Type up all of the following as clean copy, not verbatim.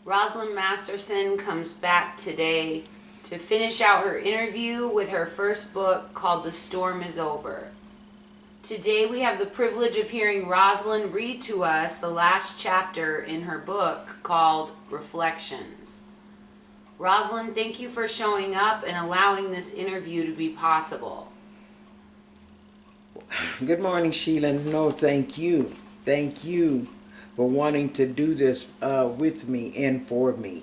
Rosalyn Masterson comes back today to finish out her interview with her first book called The Storm is Over. Today we have the privilege of hearing Rosalyn read to us the last chapter in her book called Reflections. Rosalyn, thank you for showing up and allowing this interview to be possible. Good morning, Sheila. No, thank you. Thank you for wanting to do this with me and for me.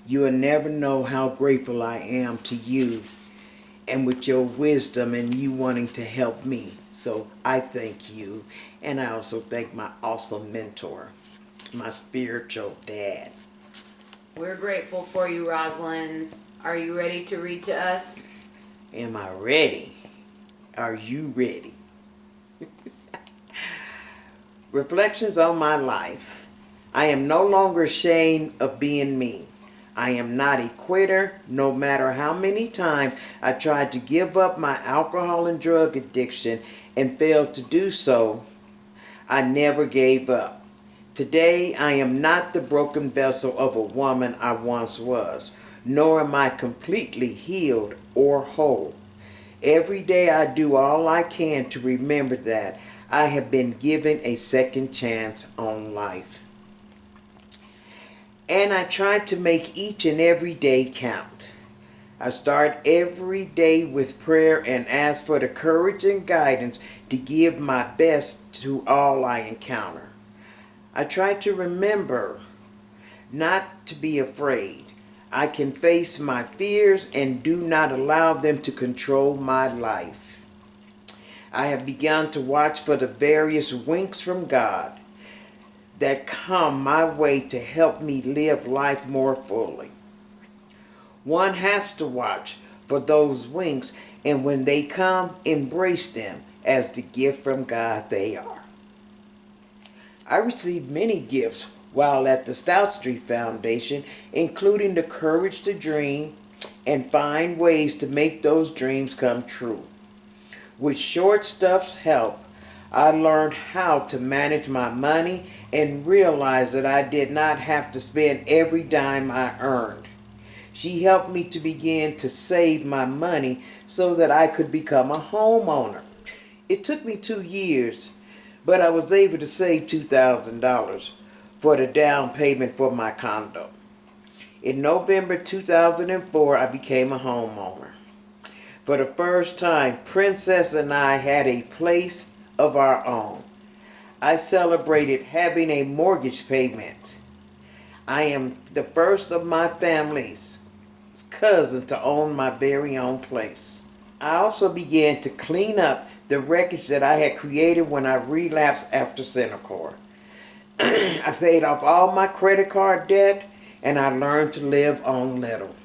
You will never know how grateful I am to you and with your wisdom and you wanting to help me. So I thank you. And I also thank my awesome mentor, my spiritual dad. We're grateful for you, Rosalyn. Are you ready to read to us? Am I ready? Are you ready? Reflections on my life. I am no longer ashamed of being me. I am not a quitter, no matter how many times I tried to give up my alcohol and drug addiction and failed to do so. I never gave up. Today, I am not the broken vessel of a woman I once was, nor am I completely healed or whole. Every day I do all I can to remember that I have been given a second chance on life. And I try to make each and every day count. I start every day with prayer and ask for the courage and guidance to give my best to all I encounter. I try to remember not to be afraid. I can face my fears and do not allow them to control my life. I have begun to watch for the various winks from God that come my way to help me live life more fully. One has to watch for those winks, and when they come, embrace them as the gift from God they are. I received many gifts while at the Stout Street Foundation, including the courage to dream and find ways to make those dreams come true. With Short Stuff's help, I learned how to manage my money and realized that I did not have to spend every dime I earned. She helped me to begin to save my money so that I could become a homeowner. It took me 2 years, but I was able to save $2,000 for the down payment for my condo. In November 2004, I became a homeowner. For the first time, Princess and I had a place of our own. I celebrated having a mortgage payment. I am the first of my family's cousins to own my very own place. I also began to clean up the wreckage that I had created when I relapsed after Centercore. I paid off all my credit card debt and I learned to live on little.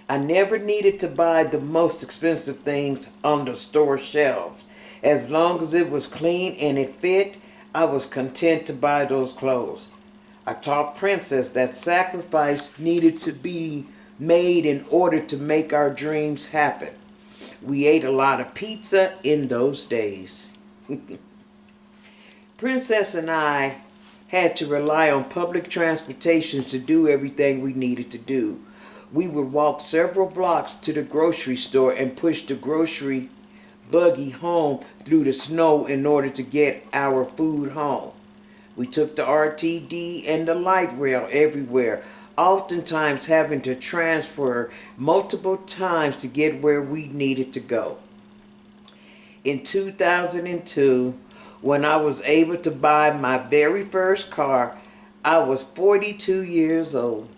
I never needed to buy the most expensive things on the store shelves. As long as it was clean and it fit, I was content to buy those clothes. I taught Princess that sacrifice needed to be made in order to make our dreams happen. We ate a lot of pizza in those days. Princess and I had to rely on public transportation to do everything we needed to do. We would walk several blocks to the grocery store and push the grocery buggy home through the snow in order to get our food home. We took the RTD and the light rail everywhere, oftentimes having to transfer multiple times to get where we needed to go. In 2002, when I was able to buy my very first car, I was 42 years old.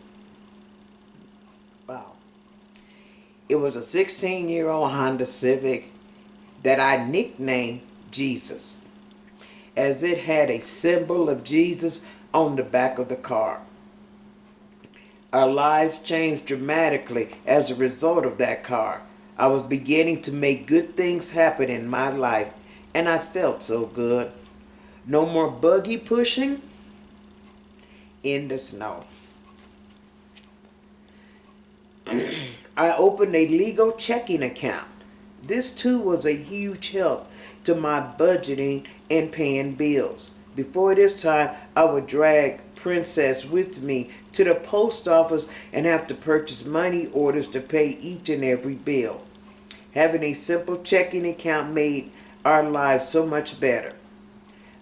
Wow. It was a 16-year-old Honda Civic that I nicknamed Jesus, as it had a symbol of Jesus on the back of the car. Our lives changed dramatically as a result of that car. I was beginning to make good things happen in my life, and I felt so good. No more buggy pushing in the snow. I opened a legal checking account. This too was a huge help to my budgeting and paying bills. Before this time, I would drag Princess with me to the post office and have to purchase money orders to pay each and every bill. Having a simple checking account made our lives so much better.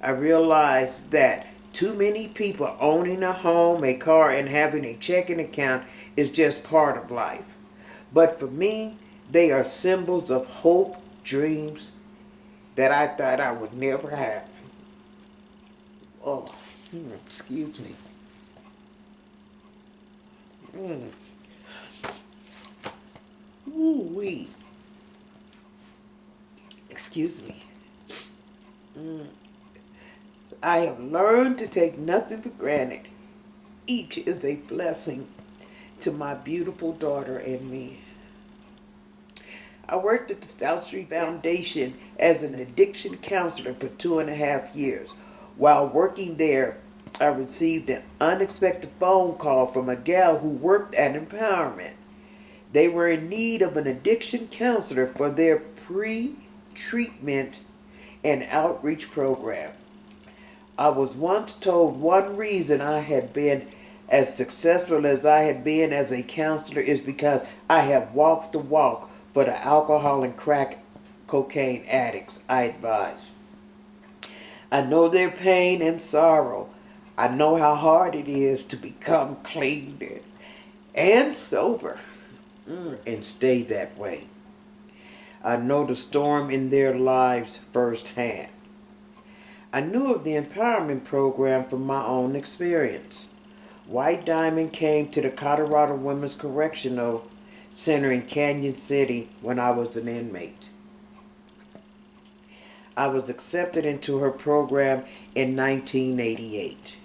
I realized that too many people owning a home, a car, and having a checking account is just part of life. But for me, they are symbols of hope, dreams that I thought I would never have. Oh, excuse me. Ooh-wee. Excuse me. I have learned to take nothing for granted. Each is a blessing to my beautiful daughter and me. I worked at the Stout Street Foundation as an addiction counselor for 2.5 years. While working there, I received an unexpected phone call from a gal who worked at Empowerment. They were in need of an addiction counselor for their pre-treatment and outreach program. I was once told one reason I had been as successful as I had been as a counselor is because I have walked the walk for the alcohol and crack cocaine addicts, I advised. I know their pain and sorrow. I know how hard it is to become clean and sober and stay that way. I know the storm in their lives firsthand. I knew of the empowerment program from my own experience. White Diamond came to the Colorado Women's Correctional Center in Canyon City when I was an inmate. I was accepted into her program in 1988.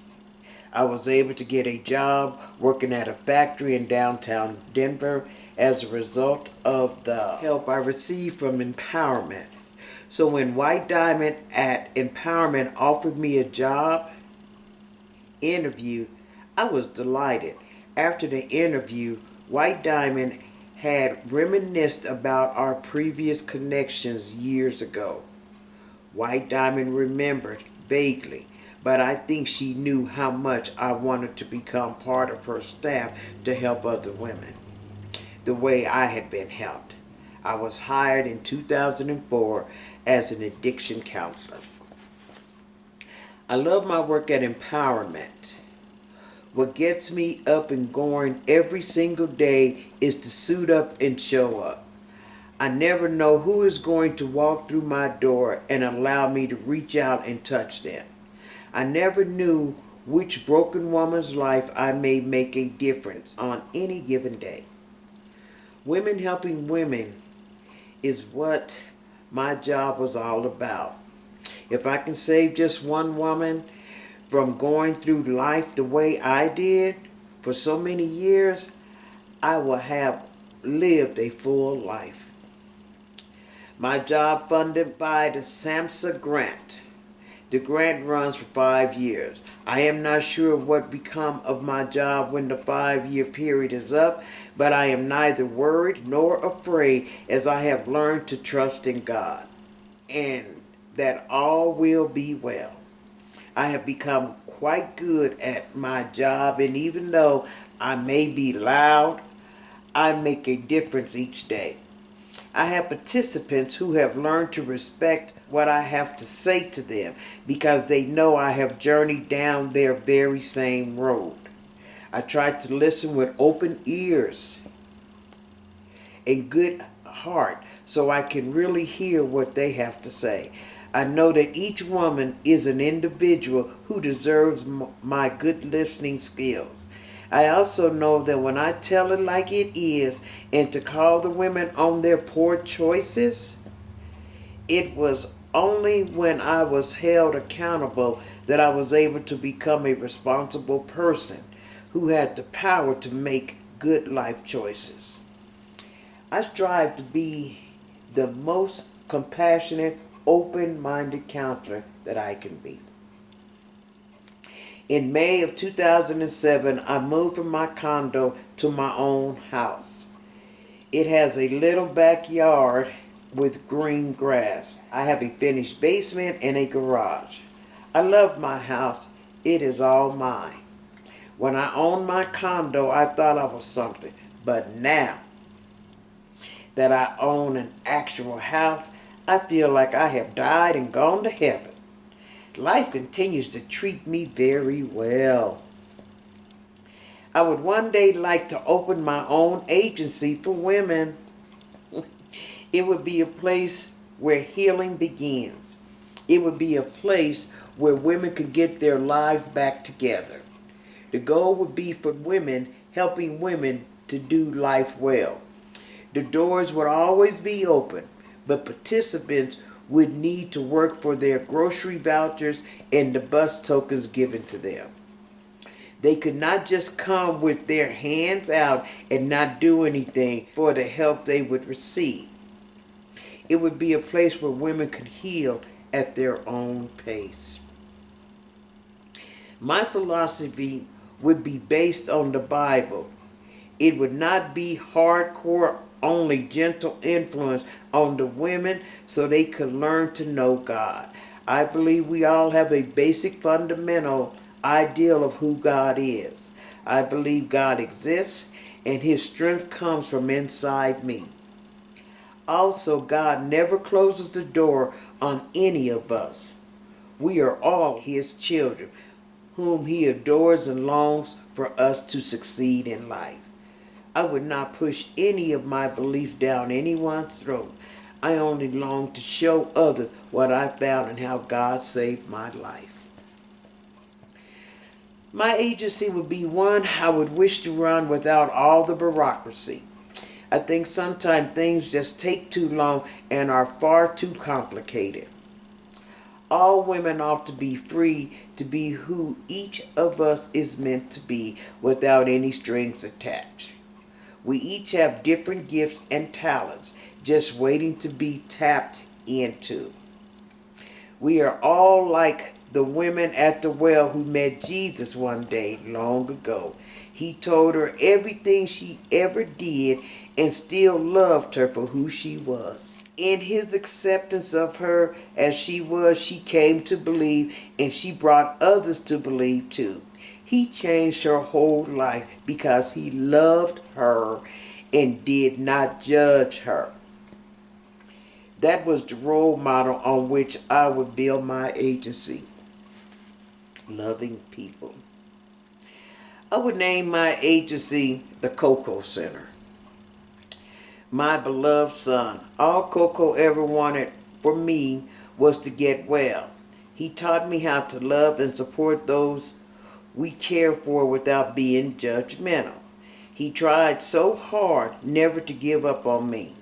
I was able to get a job working at a factory in downtown Denver as a result of the help I received from Empowerment. So when White Diamond at Empowerment offered me a job interview, I was delighted. After the interview, White Diamond had reminisced about our previous connections years ago. White Diamond remembered vaguely, but I think she knew how much I wanted to become part of her staff to help other women, the way I had been helped. I was hired in 2004 as an addiction counselor. I love my work at Empowerment. What gets me up and going every single day is to suit up and show up. I never know who is going to walk through my door and allow me to reach out and touch them. I never knew which broken woman's life I may make a difference on any given day. Women helping women is what my job was all about. If I can save just one woman from going through life the way I did for so many years, I will have lived a full life. My job funded by the SAMHSA grant. The grant runs for 5 years. I am not sure what become of my job when the 5-year period is up, but I am neither worried nor afraid as I have learned to trust in God and that all will be well. I have become quite good at my job, and even though I may be loud, I make a difference each day. I have participants who have learned to respect what I have to say to them because they know I have journeyed down their very same road. I try to listen with open ears and good heart so I can really hear what they have to say. I know that each woman is an individual who deserves my good listening skills. I also know that when I tell it like it is and to call the women on their poor choices, it was only when I was held accountable that I was able to become a responsible person who had the power to make good life choices. I strive to be the most compassionate, open-minded counselor that I can be. In May of 2007, I moved from my condo to my own house. It has a little backyard with green grass. I have a finished basement and a garage. I love my house. It is all mine. When I owned my condo, I thought I was something. But now that I own an actual house, I feel like I have died and gone to heaven. Life continues to treat me very well. I would one day like to open my own agency for women. It would be a place where healing begins. It would be a place where women could get their lives back together. The goal would be for women, helping women to do life well. The doors would always be open, but participants would need to work for their grocery vouchers and the bus tokens given to them. They could not just come with their hands out and not do anything for the help they would receive. It would be a place where women could heal at their own pace. My philosophy would be based on the Bible. It would not be hardcore, only gentle influence on the women so they could learn to know God. I believe we all have a basic fundamental ideal of who God is. I believe God exists and his strength comes from inside me. Also, God never closes the door on any of us. We are all his children, whom he adores and longs for us to succeed in life. I would not push any of my beliefs down anyone's throat. I only long to show others what I found and how God saved my life. My agency would be one I would wish to run without all the bureaucracy. I think sometimes things just take too long and are far too complicated. All women ought to be free to be who each of us is meant to be without any strings attached. We each have different gifts and talents just waiting to be tapped into. We are all like the women at the well who met Jesus one day long ago. He told her everything she ever did and still loved her for who she was. In his acceptance of her as she was, she came to believe and she brought others to believe too. He changed her whole life because he loved her and did not judge her. That was the role model on which I would build my agency. Loving people. I would name my agency the Coco Center. My beloved son, all Coco ever wanted for me was to get well. He taught me how to love and support those we care for without being judgmental. He tried so hard never to give up on me.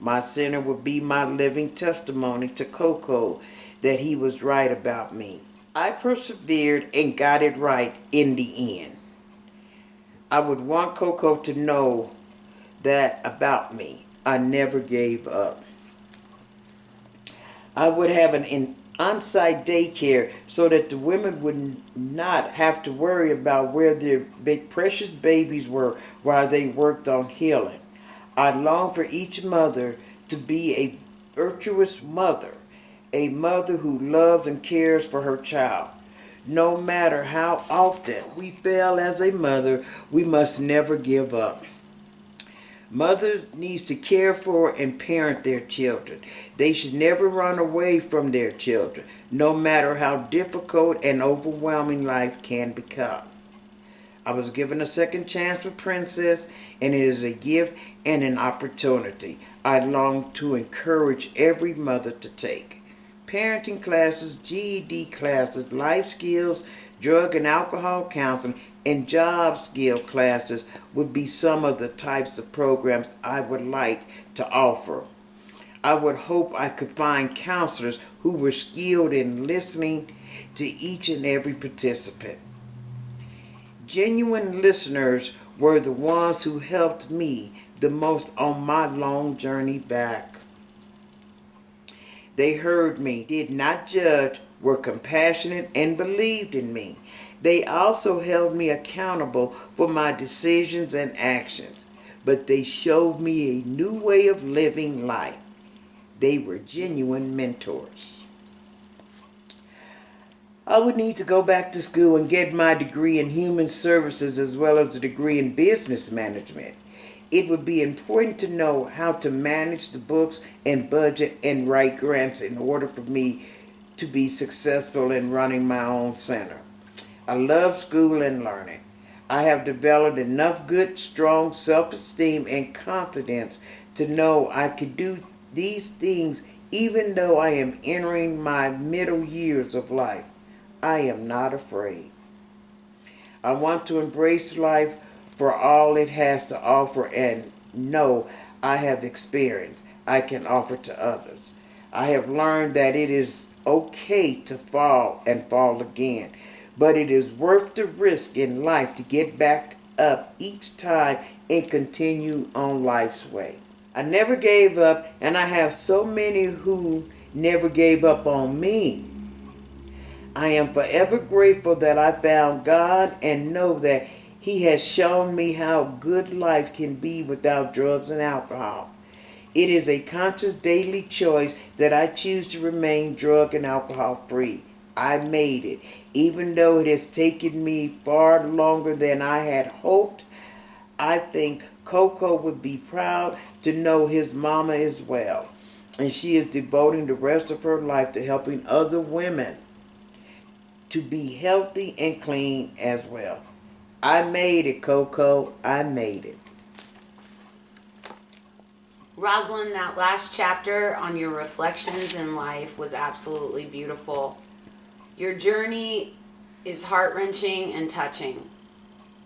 My center would be my living testimony to Coco that he was right about me. I persevered and got it right in the end. I would want Coco to know that about me. I never gave up. I would have an on-site daycare so that the women would not have to worry about where their big precious babies were while they worked on healing. I long for each mother to be a virtuous mother, a mother who loves and cares for her child. No matter how often we fail as a mother, we must never give up. Mothers need to care for and parent their children. They should never run away from their children, no matter how difficult and overwhelming life can become. I was given a second chance with Princess, and it is a gift and an opportunity I long to encourage every mother to take. Parenting classes, GED classes, life skills, drug and alcohol counseling, and job skill classes would be some of the types of programs I would like to offer. I would hope I could find counselors who were skilled in listening to each and every participant. Genuine listeners were the ones who helped me the most on my long journey back. They heard me, did not judge, were compassionate, and believed in me. They also held me accountable for my decisions and actions, but they showed me a new way of living life. They were genuine mentors. I would need to go back to school and get my degree in human services as well as a degree in business management. It would be important to know how to manage the books and budget and write grants in order for me to be successful in running my own center. I love school and learning. I have developed enough good, strong self esteem and confidence to know I could do these things even though I am entering my middle years of life. I am not afraid. I want to embrace life for all it has to offer and know I have experience I can offer to others. I have learned that it is okay to fall and fall again, but it is worth the risk in life to get back up each time and continue on life's way. I never gave up, and I have so many who never gave up on me. I am forever grateful that I found God and know that He has shown me how good life can be without drugs and alcohol. It is a conscious daily choice that I choose to remain drug and alcohol free. I made it, even though it has taken me far longer than I had hoped. I think Coco would be proud to know his mama is well, and she is devoting the rest of her life to helping other women to be healthy and clean as well. I made it, Coco. I made it. Rosalyn, that last chapter on your reflections in life was absolutely beautiful. Your journey is heart-wrenching and touching.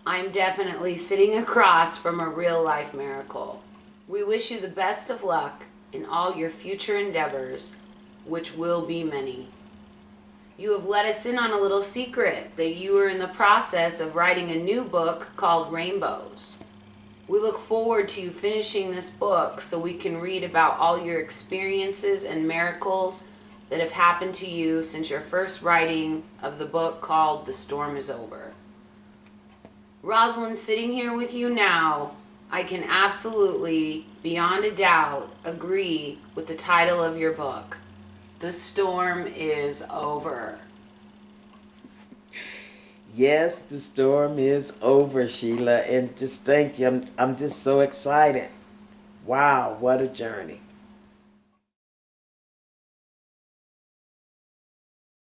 I'm definitely sitting across from a real-life miracle. We wish you the best of luck in all your future endeavors, which will be many. You have let us in on a little secret that you are in the process of writing a new book called Rainbows. We look forward to you finishing this book so we can read about all your experiences and miracles that have happened to you since your first writing of the book called The Storm is Over. Rosalyn, sitting here with you now, I can absolutely, beyond a doubt, agree with the title of your book. The storm is over. Yes, the storm is over, Sheila, and just thank you. I'm just so excited. Wow, what a journey.